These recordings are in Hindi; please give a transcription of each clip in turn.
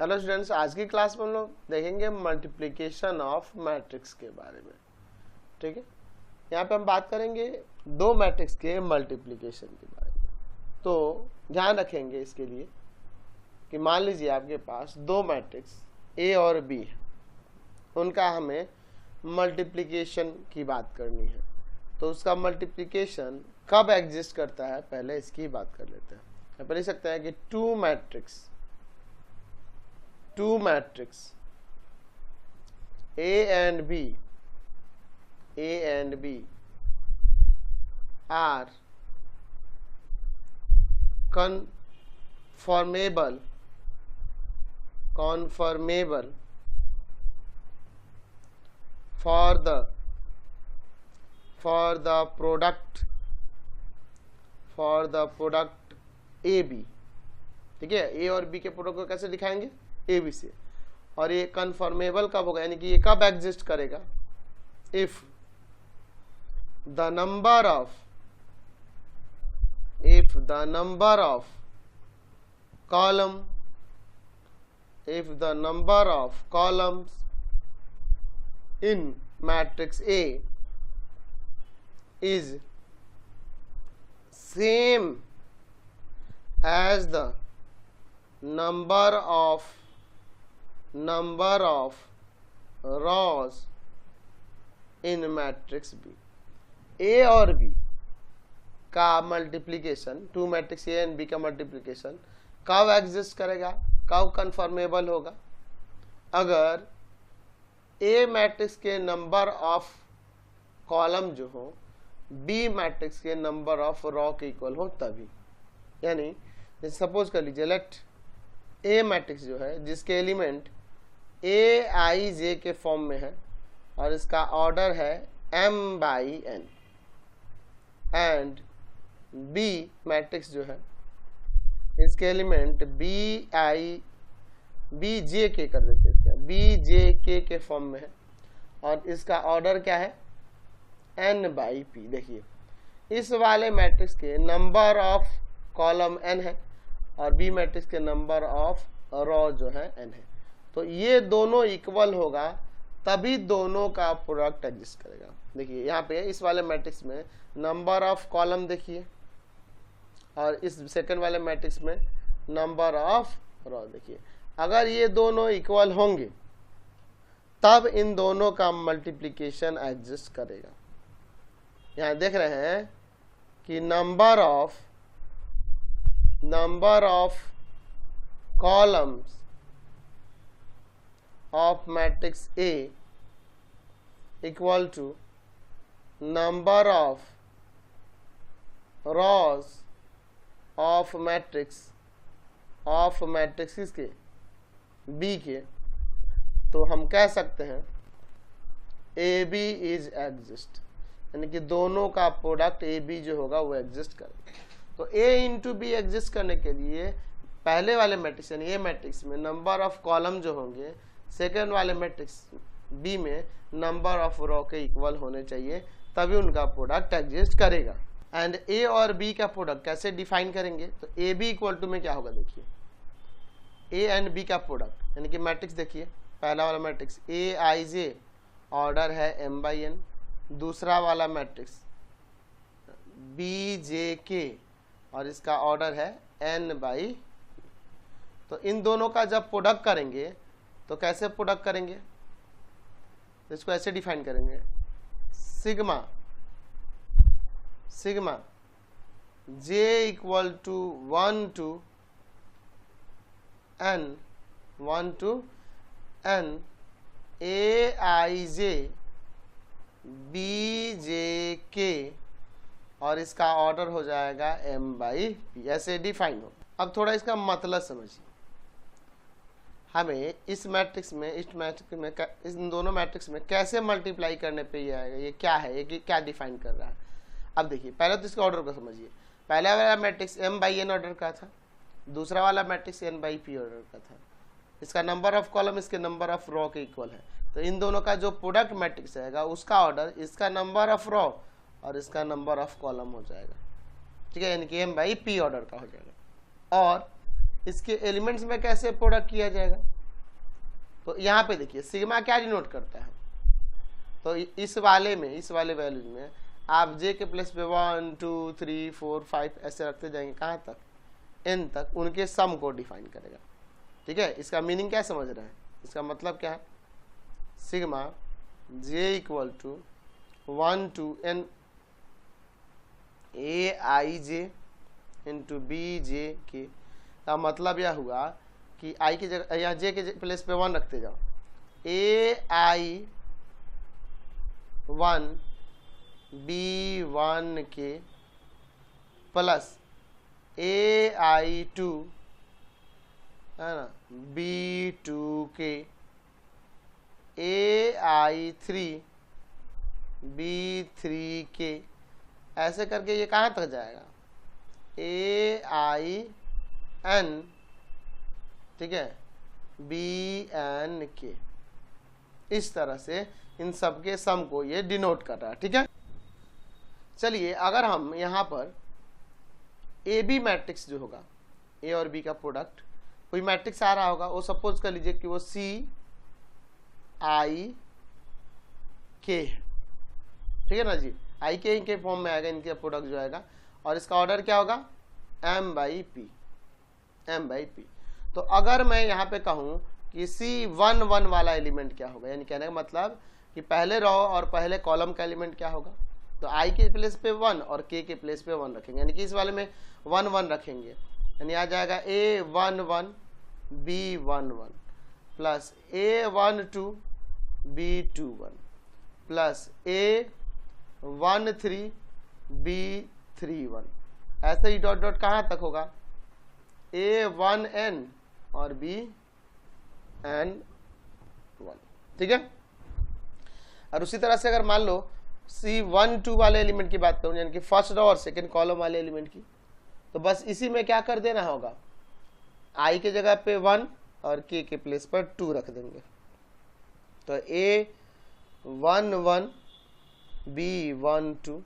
हेलो स्टूडेंट्स, आज की क्लास में हम लोग देखेंगे मल्टीप्लिकेशन ऑफ मैट्रिक्स के बारे में। ठीक है, यहाँ पे हम बात करेंगे दो मैट्रिक्स के मल्टीप्लिकेशन के बारे में। तो ध्यान रखेंगे इसके लिए कि मान लीजिए आपके पास दो मैट्रिक्स ए और बी है, उनका हमें मल्टीप्लिकेशन की बात करनी है। तो उसका मल्टीप्लिकेशन कब एग्जिस्ट करता है, पहले इसकी बात कर लेते हैं। आप लिख सकते हैं कि two matrix A and B are conformable for the product AB। ठीक है, ए और बी के प्रोडक्ट को कैसे दिखाएंगे, ए बी से। और ये कन्फर्मेबल कब होगा, यानी कि ये कब एग्जिस्ट करेगा, if the number of columns in matrix A is same as the number of rows in matrix B। A और B का multiplication, two matrix A and B का मल्टीप्लिकेशन कब एग्जिस्ट करेगा, कब कन्फर्मेबल होगा, अगर ए मैट्रिक्स के नंबर ऑफ कॉलम जो हो बी मैट्रिक्स के नंबर ऑफ रॉ के इक्वल हो तभी। यानी सपोज कर लीजिए, लेट ए मैट्रिक्स जो है जिसके एलिमेंट ए आई जे के फॉर्म में है और इसका ऑर्डर है m/n, एंड बी मैट्रिक्स जो है इसके एलिमेंट बी जे के कर देते हैं, बी जे के फॉर्म में है और इसका ऑर्डर क्या है n/p। देखिए, इस वाले मैट्रिक्स के नंबर ऑफ कॉलम n है और बी मैट्रिक्स के नंबर ऑफ रॉ जो है n है। तो ये दोनों इक्वल होगा तभी दोनों का प्रोडक्ट एग्जिस्ट करेगा। देखिए यहाँ पे इस वाले मैट्रिक्स में नंबर ऑफ कॉलम देखिए और इस सेकंड वाले मैट्रिक्स में नंबर ऑफ रॉ देखिए। अगर ये दोनों इक्वल होंगे तब इन दोनों का मल्टीप्लिकेशन एग्जिस्ट करेगा। यहाँ देख रहे हैं कि number of columns of matrix A equal to number of rows of matrices के B के। तो हम कह सकते हैं AB is exist, यानी कि दोनों का प्रोडक्ट AB जो होगा वो एग्जिस्ट करेगा। तो A इंटू बी एग्जिस्ट करने के लिए पहले वाले मैट्रिक्स यानी ए मैट्रिक्स में नंबर ऑफ कॉलम जो होंगे सेकेंड वाले मैट्रिक्स बी में नंबर ऑफ रॉ के इक्वल होने चाहिए, तभी उनका प्रोडक्ट एग्जिस्ट करेगा। एंड ए और बी का प्रोडक्ट कैसे डिफाइन करेंगे, तो ए बी इक्वल टू में क्या होगा, देखिए ए एंड बी का प्रोडक्ट यानी कि मैट्रिक्स देखिए, पहला वाला matrix A I J order है m/n, दूसरा वाला मैट्रिक्स बी जे के और इसका ऑर्डर है n/। तो इन दोनों का जब प्रोडक्ट करेंगे तो कैसे प्रोडक्ट करेंगे, इसको ऐसे डिफाइन करेंगे, sigma j equal to 1 to n a i j b j k और इसका ऑर्डर हो जाएगा m/p, ऐसे डिफाइन हो। अब थोड़ा इसका मतलब समझिए, हमें इस मैट्रिक्स में इन दोनों मैट्रिक्स में कैसे मल्टीप्लाई करने पे ये आएगा, ये क्या है, ये क्या डिफाइन कर रहा है। अब देखिए, पहले तो इसके ऑर्डर को समझिए। पहला वाला मैट्रिक्स m/n ऑर्डर का था, दूसरा वाला मैट्रिक्स n/p ऑर्डर का था। इसका नंबर ऑफ कॉलम इसके नंबर ऑफ रॉ के इक्वल है। तो इन दोनों का जो प्रोडक्ट मैट्रिक्स रहेगा उसका ऑर्डर इसका नंबर ऑफ रॉ और इसका नंबर ऑफ कॉलम हो जाएगा। ठीक है, यानी कि m/p ऑर्डर का हो जाएगा। और इसके एलिमेंट्स में कैसे प्रोडक्ट किया जाएगा, तो यहाँ पे देखिए सिग्मा क्या डिनोट करता है, तो इस वाले वैल्यूज में आप जे के प्लेस पे 1 2 3 4 5 ऐसे रखते जाएंगे, कहाँ तक, n तक, उनके सम को डिफाइन करेगा। ठीक है, इसका मीनिंग क्या समझ रहे हैं, इसका मतलब क्या है, sigma j equal to 1 to n a i j into B J के, का मतलब यह हुआ कि i की जगह यहाँ j के प्लेस पे 1 रखते जाओ, a i 1 b 1 के प्लस a i 2 है ना b 2 के a i 3 b 3 के, ऐसे करके ये कहाँ तक जाएगा, a i n, ठीक है, b n के, इस तरह से इन सब के सम को ये डिनोट कर रहा है। ठीक है, चलिए अगर हम यहाँ पर ए बी मैट्रिक्स जो होगा, ए और बी का प्रोडक्ट, कोई मैट्रिक्स आ रहा होगा, वो सपोज कर लीजिए कि वो सी आई के है, ठीक है ना जी, आई के फॉर्म में आएगा इनके प्रोडक्ट जो आएगा, और इसका ऑर्डर क्या होगा, m बाई पी। तो अगर मैं यहाँ पे कहूँ कि C11 वाला एलिमेंट क्या होगा, यानी कहने का मतलब कि पहले रो और पहले कॉलम का एलिमेंट क्या होगा, तो i के प्लेस पे 1 और k के प्लेस पे 1 रखेंगे, यानी कि इस वाले में 1 1 रखेंगे, यानी आ जाएगा A11 B11 plus A12 B21 plus A13 B31, ऐसे ही डॉट डॉट कहाँ तक होगा, A1n और Bn1। ठीक है, और उसी तरह से अगर मान लो C12 वाले एलिमेंट की बात करूं, यानी कि फर्स्ट रो और सेकंड कॉलम वाले एलिमेंट की, तो बस इसी में क्या कर देना होगा, i के जगह पे 1 और k के प्लेस पर 2 रख देंगे, तो A11 B12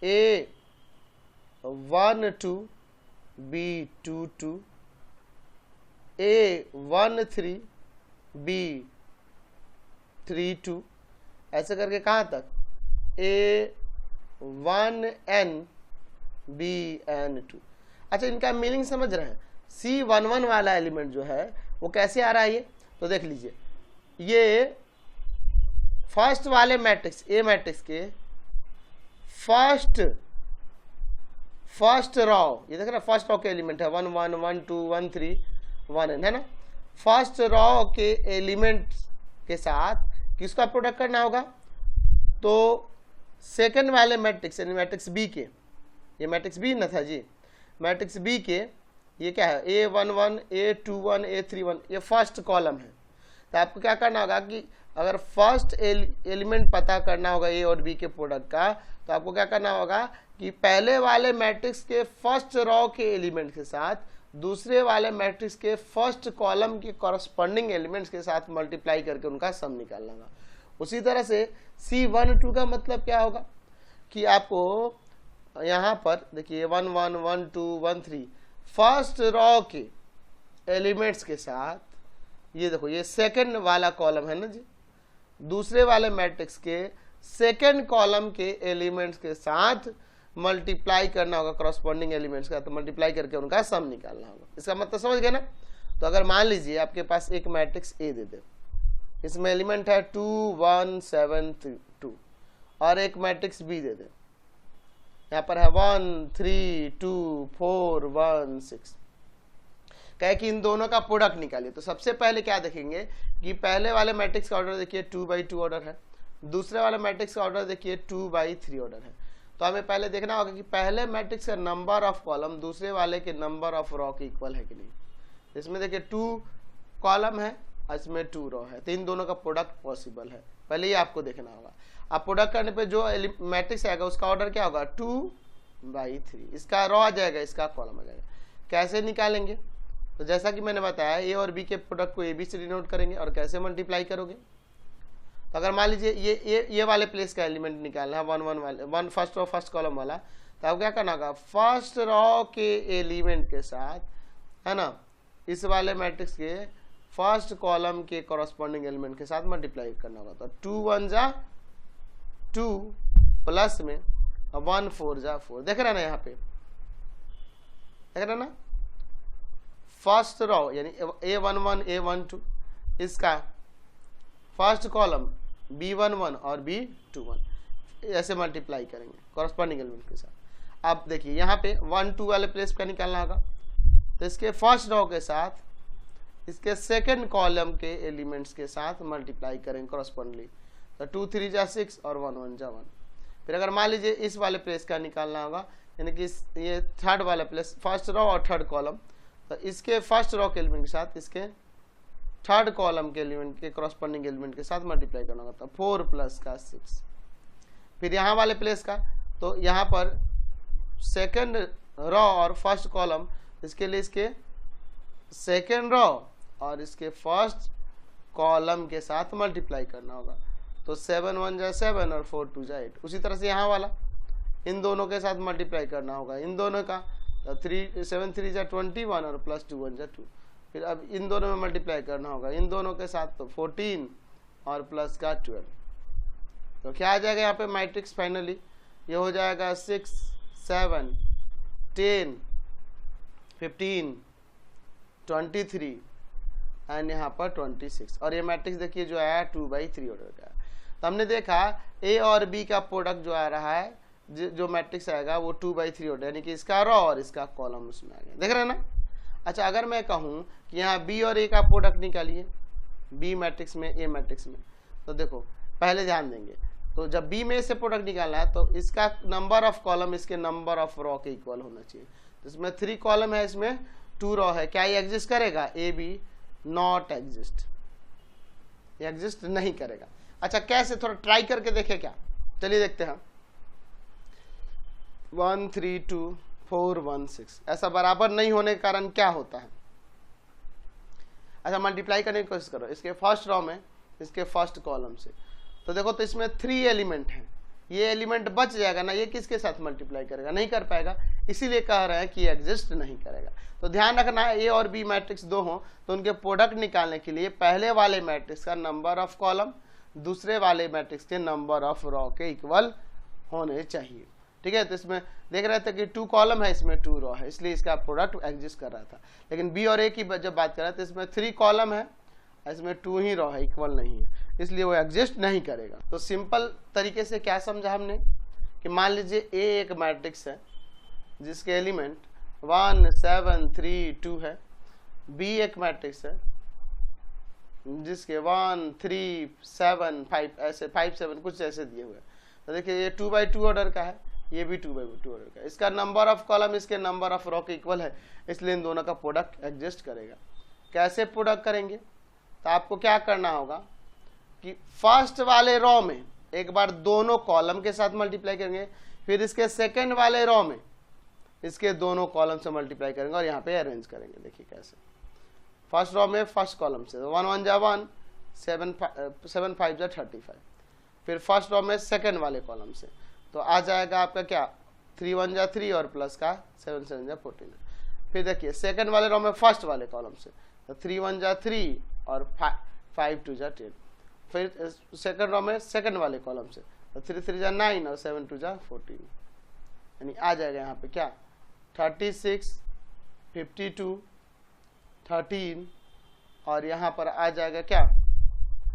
A12 B22 A13 B32, ऐसे करके कहाँ तक, A1n Bn2। अच्छा, इनका मीनिंग समझ रहे हैं, C11 वाला एलिमेंट जो है वो कैसे आ रहा है, ये तो देख लीजिए, ये फर्स्ट वाले मैट्रिक्स ए मैट्रिक्स के फर्स्ट रो, ये देख रहे फर्स्ट रो के एलिमेंट है 1 1 1 2 1 3 1 n, है ना, फर्स्ट रो के एलिमेंट के साथ किसका प्रोडक्ट करना होगा, तो सेकंड वाले मैट्रिक्स यानी मैट्रिक्स बी के, ये मैट्रिक्स बी ना था जी, मैट्रिक्स बी के ये क्या है, A11 A21 A31, ये फर्स्ट कॉलम है, तो आपको क्या करना होगा कि अगर फर्स्ट एलिमेंट पता करना होगा ए और बी के प्रोडक्ट का, तो आपको क्या करना होगा कि पहले वाले मैट्रिक्स के फर्स्ट रो के एलिमेंट के साथ दूसरे वाले मैट्रिक्स के फर्स्ट कॉलम के कॉरस्पॉन्डिंग एलिमेंट्स के साथ मल्टीप्लाई करके उनका सम निकालना होगा। उसी तरह से C12 का मतलब क्या होगा कि आपको यहाँ पर देखिए 1 1 1 2 1 3 फर्स्ट रो के एलिमेंट्स के साथ, ये देखो ये सेकंड वाला कॉलम है ना जी, दूसरे वाले मैट्रिक्स के सेकंड कॉलम के एलिमेंट्स के साथ मल्टीप्लाई करना होगा कॉरस्पॉन्डिंग एलिमेंट्स का, तो मल्टीप्लाई करके उनका सम निकालना होगा। इसका मतलब समझ गए ना। तो अगर मान लीजिए आपके पास एक मैट्रिक्स ए दे दे, इसमें एलिमेंट है 2 1 7 2, और एक मैट्रिक्स बी दे दे, यहाँ पर है 1 3 2 4 1 6, कहे कि इन दोनों का प्रोडक्ट निकालिए। तो सबसे पहले क्या देखेंगे कि पहले वाले मैट्रिक्स का ऑर्डर देखिए 2/2 ऑर्डर है, दूसरे वाले मैट्रिक्स का ऑर्डर देखिए 2/3 ऑर्डर है। तो हमें पहले देखना होगा कि पहले मैट्रिक्स का नंबर ऑफ कॉलम दूसरे वाले के नंबर ऑफ रो के इक्वल है कि नहीं। इसमें देखिए 2 कॉलम है, इसमें 2 रो है, तो इन दोनों का प्रोडक्ट पॉसिबल है, पहले ये आपको देखना होगा। अब प्रोडक्ट करने पे जो मैट्रिक्स आएगा उसका ऑर्डर क्या होगा 2/3, इसका रो आ जाएगा, इसका कॉलम आ जाएगा। कैसे निकालेंगे, तो जैसा कि मैंने बताया ए और बी के प्रोडक्ट को ए बी से डिनोट करेंगे, और कैसे मल्टीप्लाई करोगे। तो अगर मान लीजिए ये वाले प्लेस का एलिमेंट निकालना है 1 1 वाले 1 फर्स्ट रो फर्स्ट कॉलम वाला, तो आपको क्या करना होगा फर्स्ट रो के एलिमेंट के साथ, है ना, इस वाले मैट्रिक्स के फर्स्ट कॉलम के कॉरस्पॉन्डिंग एलिमेंट के साथ मल्टीप्लाई करना होगा। तो 2 1 जा 2 प्लस में 1 4 जा 4, देख रहे ना यहाँ पे, देख रहे ना, फर्स्ट रो यानी A11 A12 इसका फर्स्ट कॉलम B11 और B21 ऐसे मल्टीप्लाई करेंगे कॉरस्पॉन्डिंग एलिमेंट के साथ। अब देखिए यहाँ पे 1 2 वाले प्लेस पे निकालना होगा, तो इसके फर्स्ट रो के साथ इसके सेकेंड कॉलम के एलिमेंट्स के साथ मल्टीप्लाई करेंगे कॉरस्पॉन्डली। तो 2 3 जा 6 और 1 1 जा 1। फिर अगर मान लीजिए इस वाले प्लेस का निकालना होगा, यानी कि ये थर्ड वाला प्लेस, फर्स्ट रो और थर्ड कॉलम, तो इसके फर्स्ट रो के एलिमेंट के साथ इसके थर्ड कॉलम के एलिमेंट के कॉरस्पॉन्डिंग एलिमेंट के साथ मल्टीप्लाई करना होगा। तो 4 प्लस का 6। फिर यहाँ वाले प्लेस का, तो यहाँ पर सेकेंड रो और फर्स्ट कॉलम, इसके लिए इसके सेकेंड रो और इसके फर्स्ट कॉलम के साथ मल्टीप्लाई करना होगा। तो 7 1 जा 7 और 4 2 जा 8। उसी तरह से यहाँ वाला इन दोनों के साथ मल्टीप्लाई करना होगा, इन दोनों का। तो 7 3 जा 21 और प्लस 2 1 जा 2। फिर अब इन दोनों में मल्टीप्लाई करना होगा इन दोनों के साथ, तो 14 और प्लस का 12। तो क्या आ जाएगा यहाँ पे मैट्रिक्स फाइनली, ये हो जाएगा 6 7 10 15 23 एंड यहाँ पर 26। और ये मैट्रिक्स देखिए जो आया 2/3 ऑर्डर का। तो हमने देखा ए और बी का प्रोडक्ट जो आ रहा है, जो मैट्रिक्स आएगा वो 2/3 ऑर्डर, यानी कि इसका रो और इसका कॉलम उसमें आ गया, देख रहे हैं ना। अच्छा, अगर मैं कहूँ कि यहाँ बी और ए का प्रोडक्ट निकालिए, बी मैट्रिक्स में ए मैट्रिक्स में, तो देखो पहले ध्यान देंगे, तो जब बी में से प्रोडक्ट निकालना है तो इसका नंबर ऑफ कॉलम इसके नंबर ऑफ रो के इक्वल होना चाहिए। तो इसमें 3 कॉलम है, इसमें 2 रो है, क्या ये एग्जिस्ट करेगा? ए बी नॉट एग्जिस्ट, ये एग्जिस्ट नहीं करेगा। अच्छा, कैसे, थोड़ा ट्राई करके देखें क्या, चलिए देखते हैं। 1 3 2 4 1 6 ऐसा बराबर नहीं होने के कारण क्या होता है? अच्छा, मल्टीप्लाई करने की कोशिश करो इसके फर्स्ट रो में इसके फर्स्ट कॉलम से, तो देखो तो इसमें 3 एलिमेंट हैं, ये एलिमेंट बच जाएगा ना, ये किसके साथ मल्टीप्लाई करेगा? नहीं कर पाएगा, इसीलिए कह रहे हैं कि एग्जिस्ट नहीं करेगा। तो ध्यान रखना है, ए और बी मैट्रिक्स 2 हो तो उनके प्रोडक्ट निकालने के लिए पहले वाले मैट्रिक्स का नंबर ऑफ कॉलम दूसरे वाले मैट्रिक्स के नंबर ऑफ रो के इक्वल होने चाहिए, ठीक है। तो इसमें देख रहे थे कि 2 कॉलम है, इसमें 2 रो है, इसलिए इसका प्रोडक्ट एग्जिस्ट कर रहा था। लेकिन बी और ए की जब बात कर रहे थे, इसमें 3 कॉलम है, इसमें 2 ही रो है, इक्वल नहीं है, इसलिए वो एग्जिस्ट नहीं करेगा। तो सिंपल तरीके से क्या समझा हमने कि मान लीजिए ए एक मैट्रिक्स है जिसके एलिमेंट 1 7 3 2 है, बी एक मैट्रिक्स है जिसके 1 3 7 5 ऐसे 5 7 कुछ ऐसे दिए हुए। तो देखिए ये 2/2 ऑर्डर का है, ये भी 2/2 ऑर्डर का है, इसका नंबर ऑफ कॉलम इसके नंबर ऑफ रो के इक्वल है, इसलिए इन दोनों का प्रोडक्ट एग्जिस्ट करेगा। कैसे प्रोडक्ट करेंगे? तो आपको क्या करना होगा कि फर्स्ट वाले रो में एक बार दोनों कॉलम के साथ मल्टीप्लाई करेंगे, फिर इसके सेकंड वाले रो में इसके दोनों कॉलम से मल्टीप्लाई करेंगे और यहाँ पे अरेंज करेंगे। देखिए कैसे, फर्स्ट रो में फर्स्ट कॉलम से 1 1 जा 1 7 5 जा 35, फिर फर्स्ट रो में सेकंड वाले कॉलम से तो आ जाएगा आपका क्या 3 1 जा 3 और प्लस का 7 7 जा 14। फिर देखिए सेकंड वाले रो में फर्स्ट वाले कॉलम से तो 3 1 जा 3 और 5 2 जा 10। फिर सेकंड रो में सेकंड वाले कॉलम से तो 3 3 जा 9 और 7 2 जा 14, यानी आ जाएगा यहाँ पे क्या 36 52 13 और यहाँ पर आ जाएगा क्या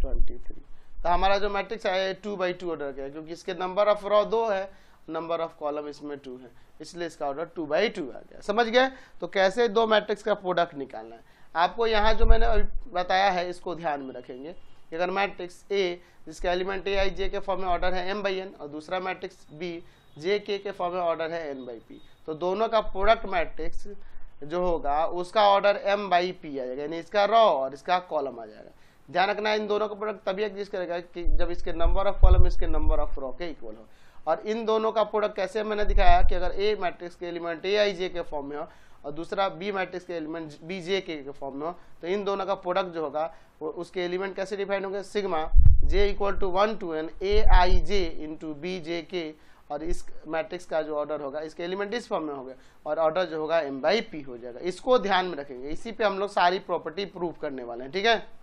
23। तो हमारा जो मैट्रिक्स है 2/2 ऑर्डर का है, क्योंकि इसके नंबर ऑफ रो 2 है, नंबर ऑफ कॉलम इसमें 2 है, इसलिए इसका ऑर्डर 2/2 आ गया। समझ गए? तो कैसे 2 मैट्रिक्स का प्रोडक्ट निकालना है आपको, यहाँ जो मैंने अभी बताया है इसको ध्यान में रखेंगे। अगर मैट्रिक्स ए जिसका एलिमेंट ए आई जे के फॉर्म में ऑर्डर है m/n और दूसरा मैट्रिक्स बी जे के फॉर्म में ऑर्डर है n/p, तो दोनों का प्रोडक्ट मैट्रिक्स जो होगा उसका ऑर्डर m/p आ जाएगा, यानी इसका रो और इसका कॉलम आ जाएगा। ध्यान रखना, इन दोनों का प्रोडक्ट तभी एग्जिस्ट करेगा कि जब इसके नंबर ऑफ कॉलम इसके नंबर ऑफ रो के इक्वल हो। और इन दोनों का प्रोडक्ट कैसे मैंने दिखाया कि अगर ए मैट्रिक्स के एलिमेंट ए आई जे के फॉर्म में हो और दूसरा बी मैट्रिक्स के एलिमेंट बी जे के फॉर्म में हो, तो इन दोनों का प्रोडक्ट जो होगा वो उसके एलिमेंट कैसे डिफाइन होंगे, sigma J equal to 1 to n A I J into B J के और इस मैट्रिक्स का जो ऑर्डर होगा, इसके एलिमेंट इस फॉर्म में होगा और ऑर्डर जो होगा m/p हो जाएगा। इसको ध्यान में रखेंगे, इसी पे हम लोग सारी प्रॉपर्टी प्रूव करने वाले हैं, ठीक है।